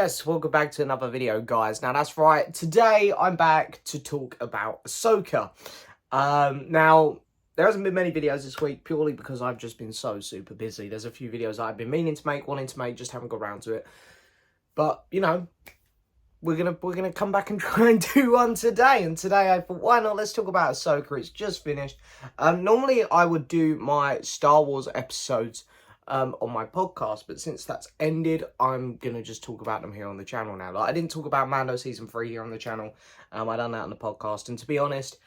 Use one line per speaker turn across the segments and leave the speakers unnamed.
Yes, welcome back to another video, guys. Now, that's right. Today, I'm back to talk about Ahsoka. Now, there hasn't been many videos this week, purely because I've just been so super busy. There's a few videos I've been meaning to make, wanting to make, just haven't got around to it. But, you know, we're gonna come back and try and do one today. And today, I thought, why not? Let's talk about Ahsoka. It's just finished. Normally, I would do my Star Wars episodes on my podcast, but since that's ended, I'm gonna just talk about them here on the channel now. Like, I didn't talk about Mando season 3 here on the channel. I done that on the podcast, and to be honest,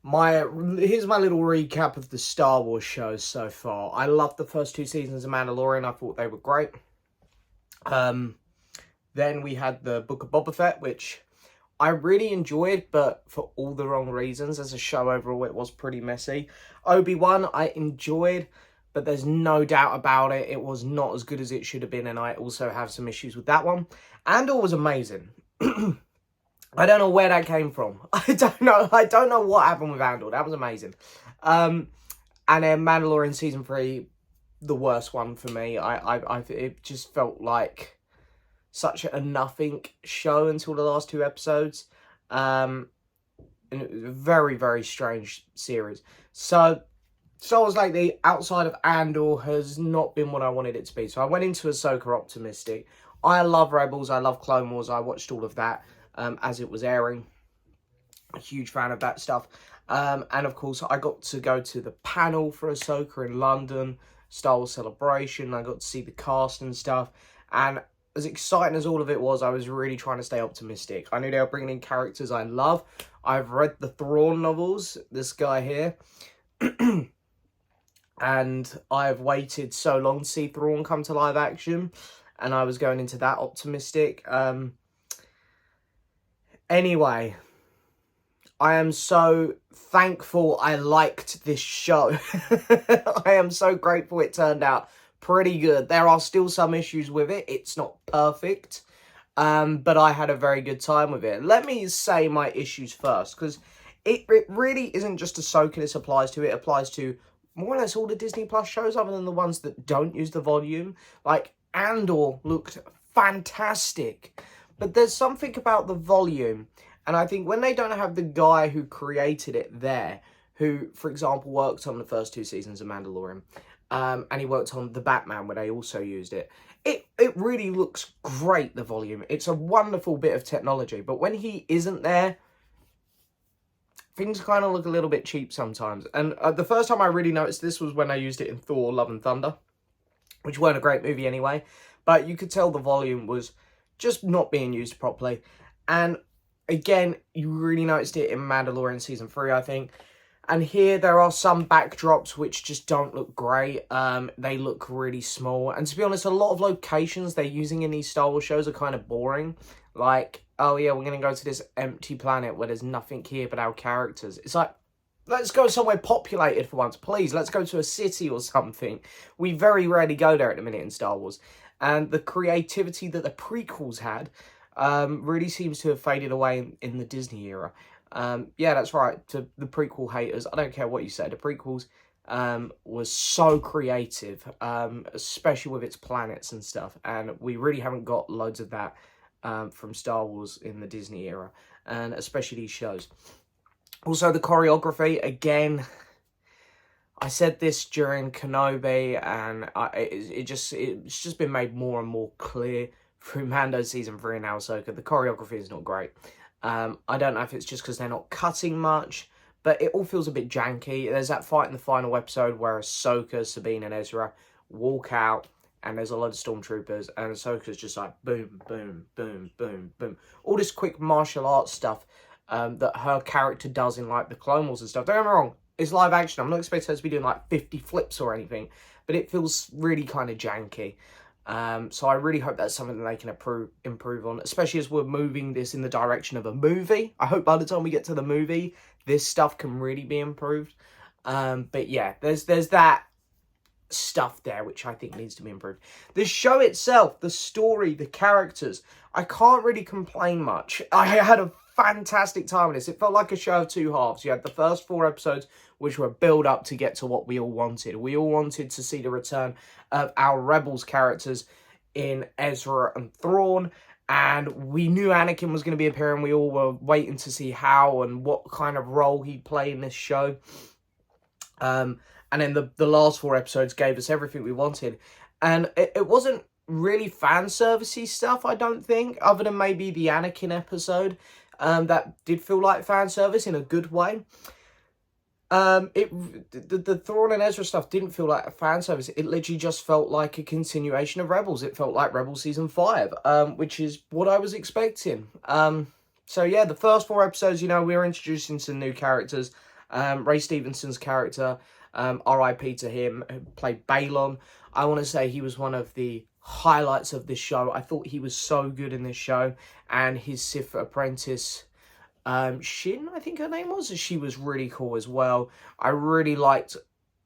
here's my little recap of the Star Wars shows so far. I loved the first 2 seasons of Mandalorian. I thought they were great. Then we had the Book of Boba Fett, which I really enjoyed, but for all the wrong reasons. As a show overall, it was pretty messy. Obi-Wan, I enjoyed, but there's no doubt about it. It was not as good as it should have been, and I also have some issues with that one. Andor was amazing. I don't know where that came from. I don't know what happened with Andor. That was amazing. And then Mandalorian season 3, the worst one for me. It just felt like such a nothing show until the last 2 episodes. And it was a very, very strange series. So Star Wars lately, outside of Andor, has not been what I wanted it to be. So I went into Ahsoka optimistic. I love Rebels. I love Clone Wars. I watched all of that as it was airing. A huge fan of that stuff. And of course, I got to go to the panel for Ahsoka in London, Star Wars Celebration. I got to see the cast and stuff. And as exciting as all of it was, I was really trying to stay optimistic. I knew they were bringing in characters I love. I've read the Thrawn novels, this guy here. And I've waited so long to see Thrawn come to live action. And I was going into that optimistic. Anyway, I am so thankful I liked this show. I am so grateful it turned out pretty good. There are still some issues with it. It's not perfect. But I had a very good time with it. Let me say my issues first, because it really isn't just Ahsoka this applies to. It applies to more or less all the Disney Plus shows, other than the ones that don't use the volume. Like, Andor looked fantastic. But there's something about the volume. And I think when they don't have the guy who created it there, who, for example, worked on the first 2 seasons of Mandalorian, and he worked on The Batman, where they also used it, it really looks great, the volume. It's a wonderful bit of technology. But when he isn't there, things kind of look a little bit cheap sometimes. And the first time I really noticed this was when I used it in Thor: Love and Thunder, which weren't a great movie anyway. But you could tell the volume was just not being used properly. And again, you really noticed it in Mandalorian season 3, I think. And here there are some backdrops which just don't look great. They look really small. And to be honest, a lot of locations they're using in these Star Wars shows are kind of boring. Like, oh yeah, we're going to go to this empty planet where there's nothing here but our characters. It's like, let's go somewhere populated for once, please. Let's go to a city or something. We very rarely go there at the minute in Star Wars. And the creativity that the prequels had really seems to have faded away in the Disney era. Yeah, that's right. To the prequel haters, I don't care what you say. The prequels was so creative, especially with its planets and stuff. And we really haven't got loads of that from Star Wars in the Disney era. And especially these shows. Also, the choreography, again, I said this during Kenobi, and it's just been made more and more clear through Mando season 3 and now Ahsoka. The choreography is not great. I don't know if it's just because they're not cutting much, but it all feels a bit janky. There's that fight in the final episode where Ahsoka, Sabine, and Ezra walk out, and there's a load of stormtroopers, and Ahsoka's just like boom, boom, boom, boom, boom. All this quick martial arts stuff that her character does in like the Clone Wars and stuff. Don't get me wrong, it's live action. I'm not expecting her to be doing like 50 flips or anything, but it feels really kind of janky. So I really hope that's something that they can improve on, especially as we're moving this in the direction of a movie. I hope by the time we get to the movie, this stuff can really be improved. But yeah, there's that stuff there which I think needs to be improved. The show itself, the story, the characters, I can't really complain much. I had a fantastic time with this. It felt like a show of 2 halves. You had the first 4 episodes, which were build up to get to what we all wanted. We all wanted to see the return of our Rebels characters in Ezra and Thrawn. and we knew Anakin was going to be appearing. We all were waiting to see how and what kind of role he'd play in this show. And then the last 4 episodes gave us everything we wanted. And it wasn't really fan servicey stuff, I don't think, other than maybe the Anakin episode. That did feel like fan service in a good way. The Thrawn and Ezra stuff didn't feel like a fan service. It literally just felt like a continuation of Rebels. It felt like Rebels Season 5, which is what I was expecting. So yeah, the first 4 episodes, we were introducing some new characters. Ray Stevenson's character, R.I.P. to him, who played Balon. I want to say he was one of the highlights of this show. I thought he was so good in this show. And his Sith apprentice, Shin, I think her name was. She was really cool as well. I really liked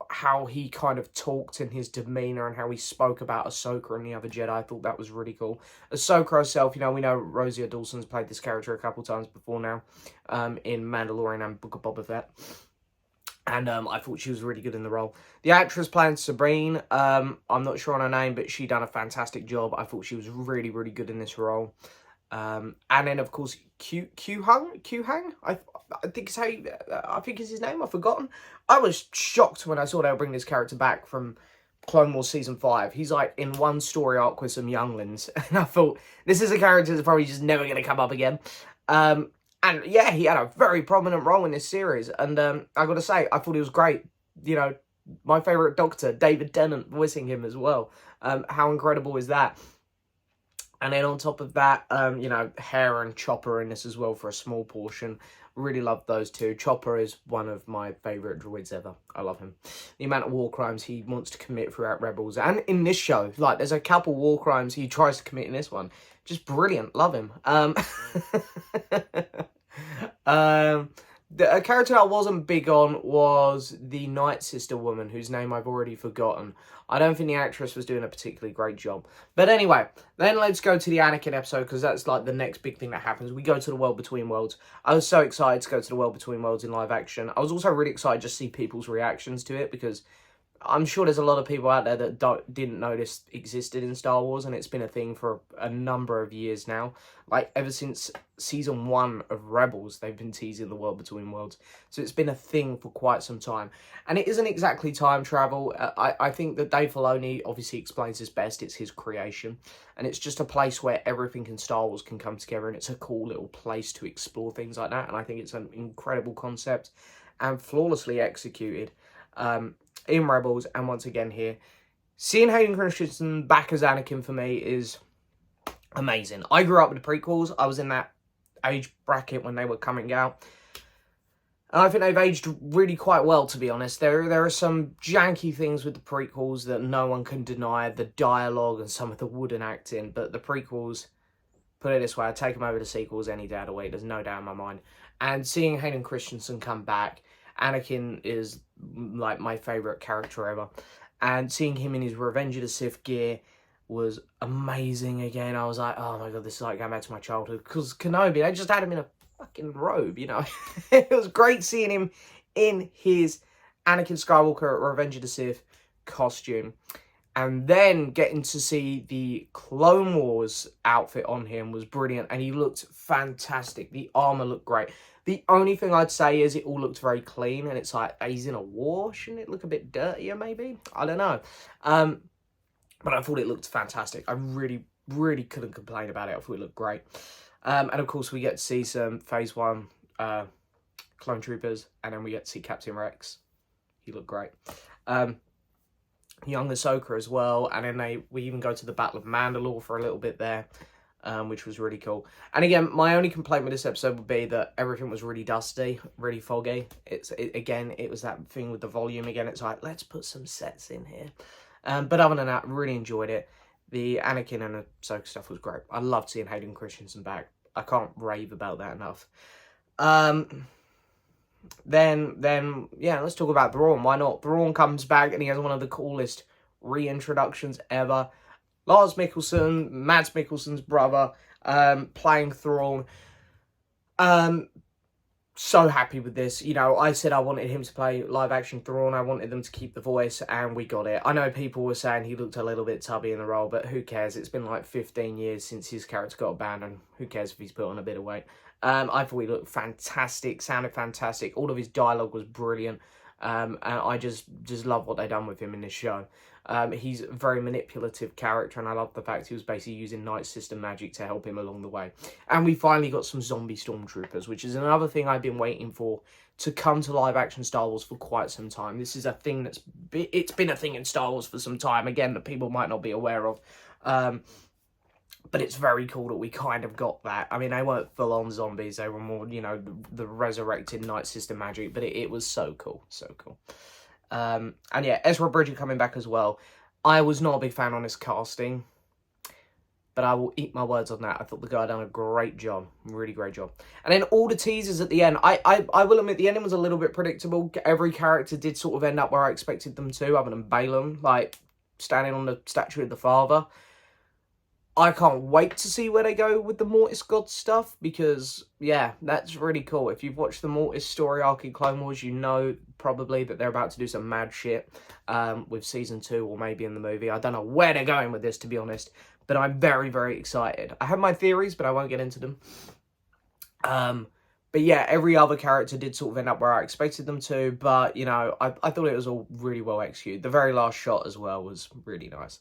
how he kind of talked and his demeanour and how he spoke about Ahsoka and the other Jedi. I thought that was really cool. Ahsoka herself, we know Rosie Dawson's played this character a couple times before now, in Mandalorian and Book of Boba Fett. And I thought she was really good in the role. The actress playing Sabine, I'm not sure on her name, but she done a fantastic job. I thought she was really, really good in this role. And then, of course, Q Hang, I think is I think is his name. I've forgotten. I was shocked when I saw they were bringing this character back from Clone Wars Season 5. He's like in one story arc with some younglings. And I thought, this is a character that's probably just never going to come up again. And yeah, he had a very prominent role in this series. And I got to say, I thought he was great. My favourite Doctor, David Tennant, voicing him as well. How incredible is that? And then on top of that, Hera and Chopper in this as well for a small portion. Really love those two. Chopper is one of my favourite droids ever. I love him. The amount of war crimes he wants to commit throughout Rebels. And in this show, like, there's a couple war crimes he tries to commit in this one. Just brilliant. Love him. A character I wasn't big on was the Night Sister woman, whose name I've already forgotten. I don't think the actress was doing a particularly great job. But anyway, then let's go to the Anakin episode, because that's like the next big thing that happens. We go to the World Between Worlds. I was so excited to go to the World Between Worlds in live action. I was also really excited to see people's reactions to it, because I'm sure there's a lot of people out there that didn't know this existed in Star Wars, and it's been a thing for a number of years now. Like, ever since Season 1 of Rebels, they've been teasing the World Between Worlds. So it's been a thing for quite some time. And it isn't exactly time travel. I think that Dave Filoni obviously explains this best. It's his creation. And it's just a place where everything in Star Wars can come together, and it's a cool little place to explore things like that. And I think it's an incredible concept and flawlessly executed. In Rebels, and once again here. Seeing Hayden Christensen back as Anakin for me is amazing. I grew up with the prequels. I was in that age bracket when they were coming out. And I think they've aged really quite well, to be honest. There are some janky things with the prequels that no one can deny. The dialogue and some of the wooden acting. But the prequels, put it this way, I'd take them over the sequels any day of the week. There's no doubt in my mind. And seeing Hayden Christensen come back, Anakin is like my favourite character ever. And seeing him in his Revenge of the Sith gear was amazing again. I was like, oh my god, this is like going back to my childhood. Because Kenobi, they just had him in a fucking robe, It was great seeing him in his Anakin Skywalker Revenge of the Sith costume. And then getting to see the Clone Wars outfit on him was brilliant. And he looked fantastic. The armour looked great. The only thing I'd say is it all looked very clean. And it's like, he's in a war. Shouldn't it look a bit dirtier, maybe? I don't know. But I thought it looked fantastic. I really, really couldn't complain about it. I thought it looked great. And of course, we get to see some Phase 1 Clone Troopers. And then we get to see Captain Rex. He looked great. Young Ahsoka as well, and then we even go to the Battle of Mandalore for a little bit there, which was really cool. And again, my only complaint with this episode would be that everything was really dusty, really foggy. It was that thing with the volume again. It's like, let's put some sets in here. But other than that, really enjoyed it. The Anakin and Ahsoka stuff was great. I loved seeing Hayden Christensen back. I can't rave about that enough. Then yeah, let's talk about Thrawn. Why not? Thrawn comes back and he has one of the coolest reintroductions ever. Lars Mikkelsen, Mads Mikkelsen's brother, playing Thrawn. so happy with this. You know, I said I wanted him to play live action Thrawn. I wanted them to keep the voice, and we got it. I know people were saying he looked a little bit tubby in the role, but who cares? It's been like 15 years since his character got abandoned. Who cares if he's put on a bit of weight? I thought he looked fantastic, sounded fantastic. All of his dialogue was brilliant. And I just love what they've done with him in this show. He's a very manipulative character, and I love the fact he was basically using Night System magic to help him along the way. And we finally got some zombie stormtroopers, which is another thing I've been waiting for to come to live-action Star Wars for quite some time. This is a thing it's been a thing in Star Wars for some time, again, that people might not be aware of. But it's very cool that we kind of got that. I mean, they weren't full-on zombies. They were more, you know, the resurrected Night System magic. But it was so cool. So cool. And yeah, Ezra Bridger coming back as well. I was not a big fan on his casting. But I will eat my words on that. I thought the guy done a great job. Really great job. And then all the teasers at the end. I will admit, the ending was a little bit predictable. Every character did sort of end up where I expected them to, other than Balaam, like, standing on the statue of the father. I can't wait to see where they go with the Mortis God stuff, because, yeah, that's really cool. If you've watched the Mortis story arc in Clone Wars, you know probably that they're about to do some mad shit with Season 2 or maybe in the movie. I don't know where they're going with this, to be honest, but I'm very, very excited. I have my theories, but I won't get into them. But yeah, every other character did sort of end up where I expected them to, but, you know, I thought it was all really well executed. The very last shot as well was really nice.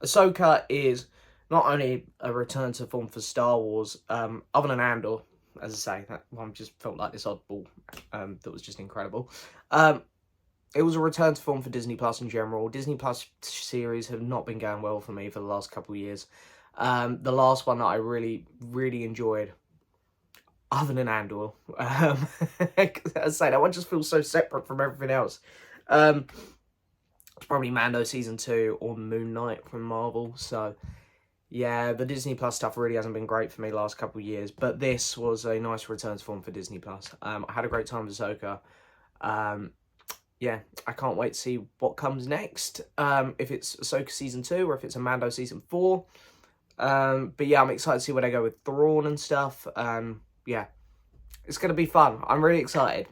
Ahsoka is not only a return to form for Star Wars, other than Andor, as I say, that one just felt like this oddball that was just incredible. It was a return to form for Disney Plus in general. Disney Plus series have not been going well for me for the last couple of years. The last one that I really, really enjoyed, other than Andor, as I say, that one just feels so separate from everything else. It's probably Mando Season 2 or Moon Knight from Marvel, so yeah, the Disney Plus stuff really hasn't been great for me the last couple of years, but this was a nice return to form for Disney Plus. I had a great time with Ahsoka. Yeah, I can't wait to see what comes next. If it's Ahsoka Season 2 or if it's a Mando Season 4. But yeah, I'm excited to see where they go with Thrawn and stuff. Yeah, it's going to be fun. I'm really excited.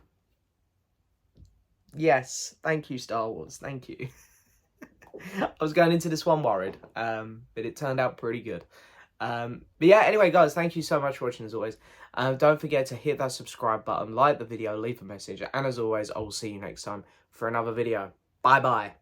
Yes, thank you, Star Wars. Thank you. I was going into this one worried, but it turned out pretty good. But yeah, anyway, guys, thank you so much for watching, as always. Don't forget to hit that subscribe button, like the video, leave a message, and as always, I will see you next time for another video. Bye-bye.